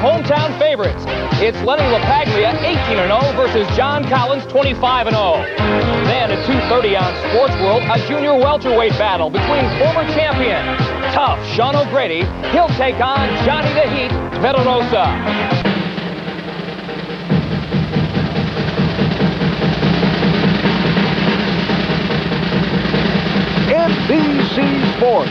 hometown favorites. It's Lenny LaPaglia, 18-0, versus John Collins, 25-0. Then at 2:30 on Sports World, a junior welterweight battle between former champion, tough Sean O'Grady. He'll take on Johnny the Heat Veterosa. NBC Sports.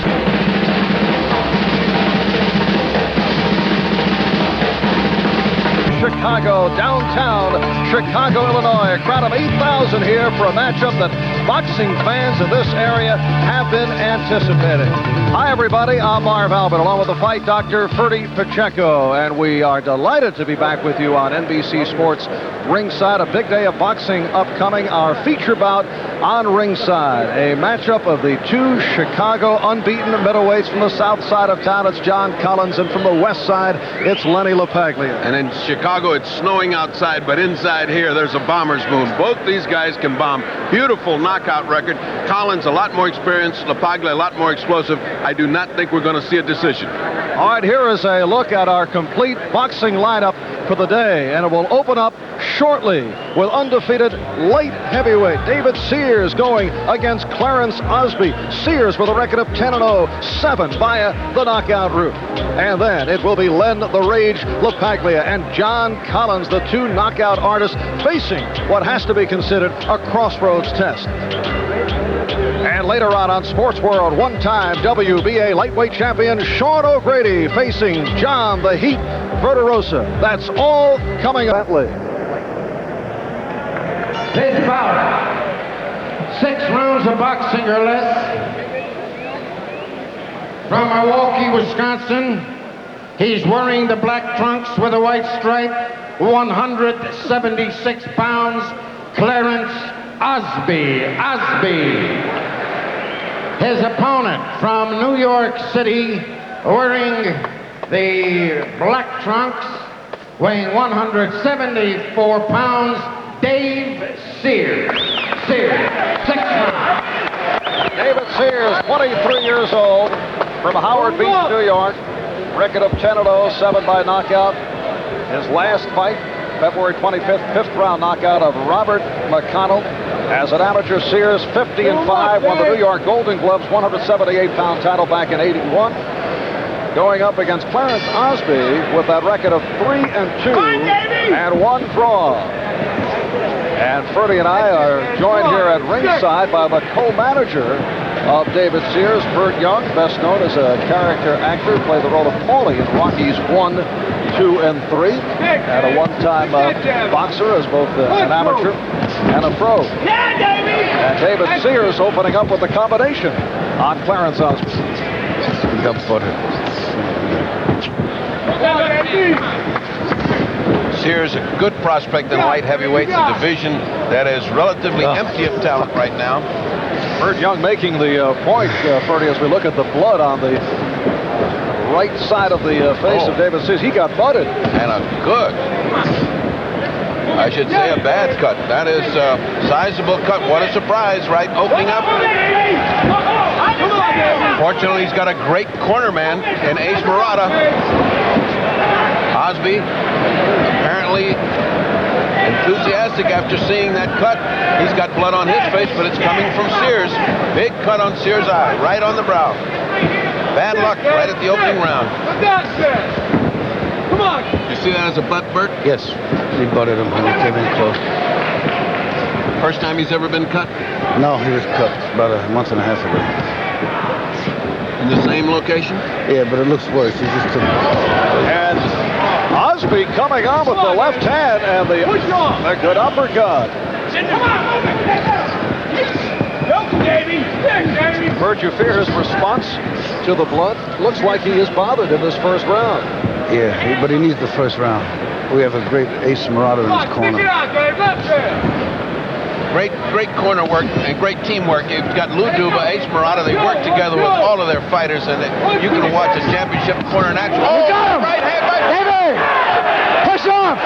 Chicago, downtown Chicago, Illinois. A crowd of 8,000 here for a matchup that boxing fans in this area have been anticipating. Hi, everybody. I'm Marv Albert, along with the fight doctor, Ferdy Pacheco, and we are delighted to be back with you on NBC Sports Ringside. A big day of boxing upcoming. Our feature bout on Ringside, a matchup of the two Chicago unbeaten middleweights. From the south side of town, it's John Collins, and from the west side, it's Lenny LaPaglia. And in Chicago, it's snowing outside, but inside here, there's a bomber's moon. Both these guys can bomb. Beautiful knockout record. Collins a lot more experienced, LaPaglia a lot more explosive. I do not think we're going to see a decision. All right, here is a look at our complete boxing lineup for the day, and it will open up shortly with undefeated light heavyweight David Sears going against Clarence Osby. Sears with a record of 10-0, 7 via the knockout route. And then it will be Len the Rage LaPaglia and John Collins, the two knockout artists, facing what has to be considered a crossroads test. And later on Sports World, one-time WBA lightweight champion Sean O'Grady facing John the Heat Veterosa. That's all coming up. This bout, 6 rounds of boxing or less. From Milwaukee, Wisconsin, he's wearing the black trunks with a white stripe, 176 pounds, Clarence Osby. His opponent from New York City, wearing the black trunks, weighing 174 pounds, Dave Sears. 6 rounds. David Sears, 23 years old, from Howard Beach, New York. Record of 10-0, 7 by knockout. His last fight, February 25th, 5th round knockout of Robert McConnell. As an amateur, Sears 50-5, won the New York Golden Gloves 178-pound title back in '81. Going up against Clarence Osby with that record of 3-2 and 1 draw. And Ferdy and I are joined here at ringside by the co-manager of David Sears, Burt Young, best known as a character actor, played the role of Paulie in Rockies 1, 2, and 3, and a one-time boxer as both an amateur and a pro. And David Sears opening up with the combination on Clarence Osby. Sears, a good prospect in light heavyweight, a division that is relatively empty of talent right now. Burt Young making the point, Ferdy, as we look at the blood on the right side of the face of David Sears. He got butted. And a good, I should say a bad cut. That is a sizable cut. What a surprise, right? Opening up. Fortunately, he's got a great corner man in Ace Murata. Osby apparently enthusiastic after seeing that cut. He's got blood on his face, but it's coming from Sears. Big cut on Sears' eye, right on the brow. Bad luck right at the opening round. Come on. You see that as a butt, Burt? Yes, he butted him when he came in close. First time he's ever been cut? No, he was cut about a month and a half ago. In the same location? Yeah, but it looks worse. He just took it. And Osby coming on with the left hand and the good uppercut. Burt, you fear his response to the blood? Looks like he is bothered in this first round. Yeah, but he needs the first round. We have a great Ace Murata in his corner. Great corner work and great teamwork. You've got Lou Duba, Ace Murata. They work together with all of their fighters, and you can watch a championship corner in action. Oh, you got him! Right hand, right. David! Push off!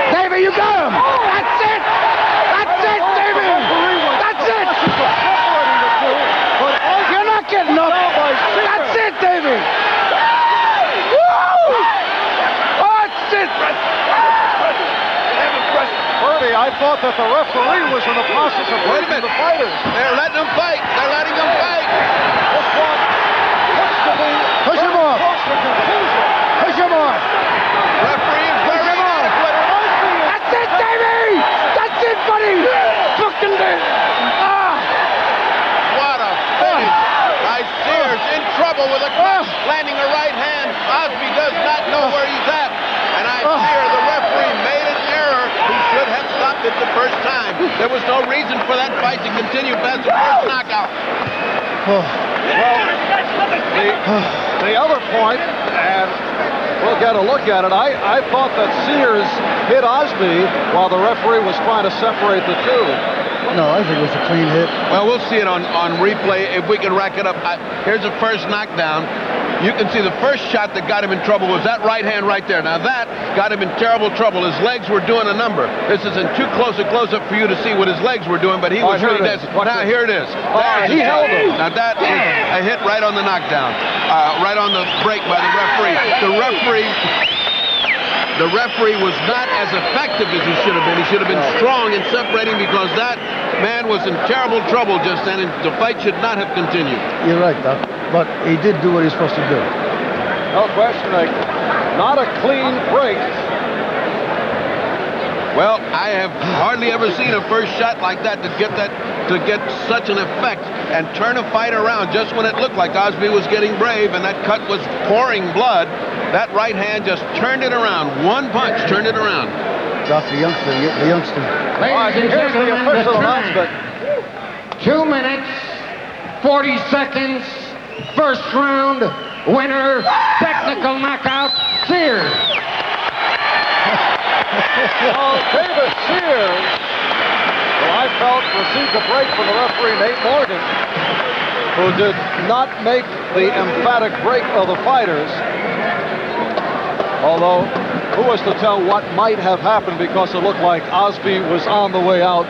David, you got him! That's it! That's it, David! That's it! You're not getting up! That's it, David! Woo! I thought that the referee was in the process of Wait a breaking minute. the fighters. They're letting them fight. They're letting them fight. This one looks to be Push him very off. close to conclusion. Push him off. Referee is very inadequate. That's it, Davey! That's it, buddy! Fucking it! What a finish by Sears. In trouble with a cut, landing a right hand. Osby does not know where he's at. And I fear the referee made an error. He should have stopped it the first time. There was no reason for that fight to continue past the first knockout. The other point, and we'll get a look at it, I thought that Sears hit Osby while the referee was trying to separate the two. No, I think it was a clean hit. Well, we'll see it on replay if we can rack it up. Here's the first knockdown. You can see the first shot that got him in trouble was that right hand right there. Now that got him in terrible trouble. His legs were doing a number. This isn't too close a close-up for you to see what his legs were doing, but he was really dancing. Now here it is. He held him. Now that is a hit right on the knockdown, right on the break by the referee. The referee was not as effective as he should have been. He should have been strong in separating because that man was in terrible trouble just then, and the fight should not have continued. You're right, Doc. But he did do what he's supposed to do. No question, not a clean break. Well, I have hardly ever seen a first shot like that to get such an effect and turn a fight around just when it looked like Osby was getting brave and that cut was pouring blood. That right hand just turned it around. One punch turned it around. Doc, the youngster. Here's the official announcement. 2 minutes, 40 seconds, first round, winner, technical knockout, Sears. David Sears, who I felt received a break from the referee, Nate Morgan, who did not make the emphatic break of the fighters. Although, who was to tell what might have happened because it looked like Osby was on the way out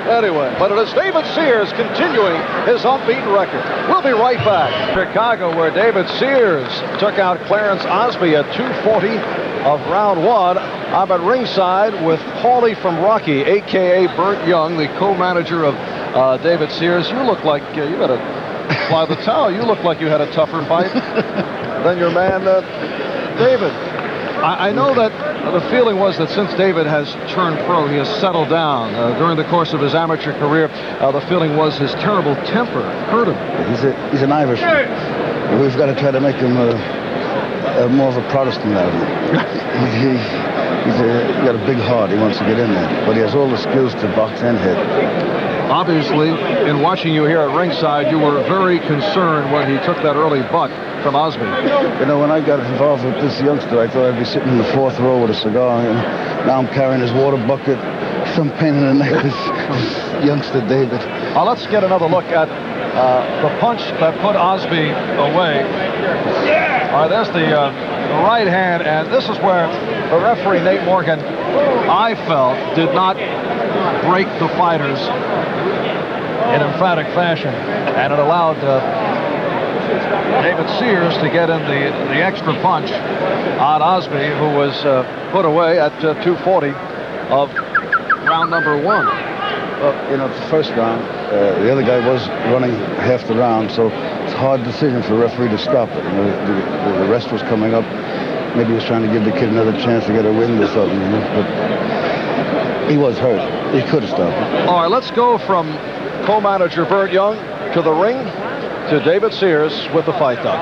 anyway. But it is David Sears continuing his unbeaten record. We'll be right back. Chicago, where David Sears took out Clarence Osby at 2:40 of round one. I'm at ringside with Paulie from Rocky, a.k.a. Burt Young, the co-manager of David Sears. You look like you had to fly the towel. You look like you had a tougher fight than your man, David. I know that the feeling was that since David has turned pro, he has settled down. During the course of his amateur career, the feeling was his terrible temper hurt him. He's an Irishman. We've got to try to make him more of a Protestant out of him. He's got a big heart. He wants to get in there. But he has all the skills to box and hit. Obviously, in watching you here at ringside, you were very concerned when he took that early butt from Osby. You know, when I got involved with this youngster, I thought I'd be sitting in the fourth row with a cigar. And now I'm carrying his water bucket. Some pain in the neck. This youngster, David. Let's get another look at the punch that put Osby away. All right, there's the right hand, and this is where the referee, Nate Morgan, I felt, did not break the fighters in emphatic fashion, and it allowed David Sears to get in the extra punch on Osby, who was put away at 2:40 of round number one. You know, it's the first round. The other guy was running half the round, so it's a hard decision for the referee to stop it. You know, the rest was coming up. Maybe he was trying to give the kid another chance to get a win or something, you know, but he was hurt. He could have stopped it. All right, let's go from co-manager Burt Young to the ring to David Sears with the fight, Doc.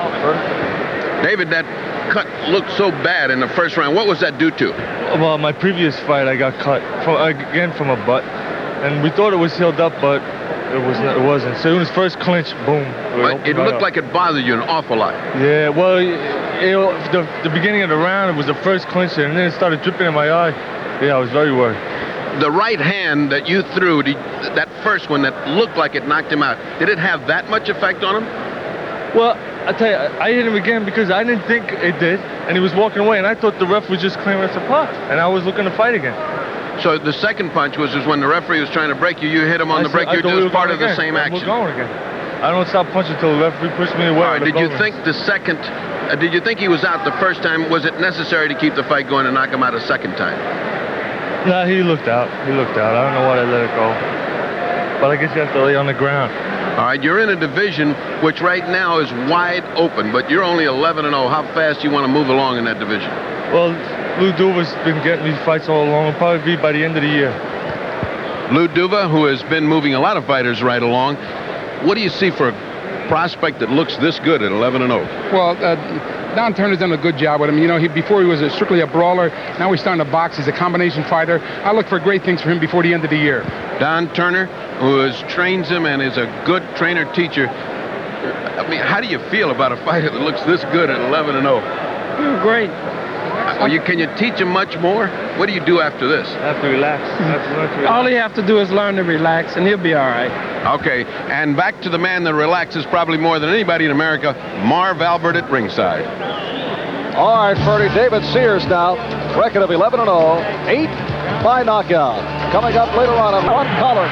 David, that cut looked so bad in the first round. What was that due to? Well, my previous fight, I got cut from a butt, and we thought it was healed up, but it wasn't. So in his first clinch, boom. It looked like it bothered you an awful lot. Yeah, well, the beginning of the round, it was the first clinch, and then it started dripping in my eye. Yeah, I was very worried. The right hand that you threw, that first one that looked like it knocked him out, did it have that much effect on him? Well, I tell you, I hit him again because I didn't think it did, and he was walking away, and I thought the ref was just clearing us apart, and I was looking to fight again. So the second punch was when the referee was trying to break you. You hit him on the break. You did as part of the same action. We're going again. I don't stop punching until the referee pushed me away. All right, did you think the second? Did you think he was out the first time? Was it necessary to keep the fight going and knock him out a second time? Nah, he looked out. He looked out. I don't know why they let it go. But I guess you have to lay on the ground. All right, you're in a division which right now is wide open, but you're only 11-0. How fast do you want to move along in that division? Well, Lou Duva's been getting these fights all along. It'll probably be by the end of the year. Lou Duva, who has been moving a lot of fighters right along. What do you see for a prospect that looks this good at 11-0? Well, Don Turner's done a good job with him. You know, before he was strictly a brawler. Now he's starting to box. He's a combination fighter. I look for great things for him before the end of the year. Don Turner, who trains him and is a good trainer-teacher. I mean, how do you feel about a fighter that looks this good at 11-0? Great. Can you teach him much more? What do you do after this? I have to relax. All he have to do is learn to relax, and he'll be all right. Okay, and back to the man that relaxes probably more than anybody in America, Marv Albert at ringside. All right, Ferdy, David Sears now. Record of 11-0, 8 by knockout. Coming up later on, one collar.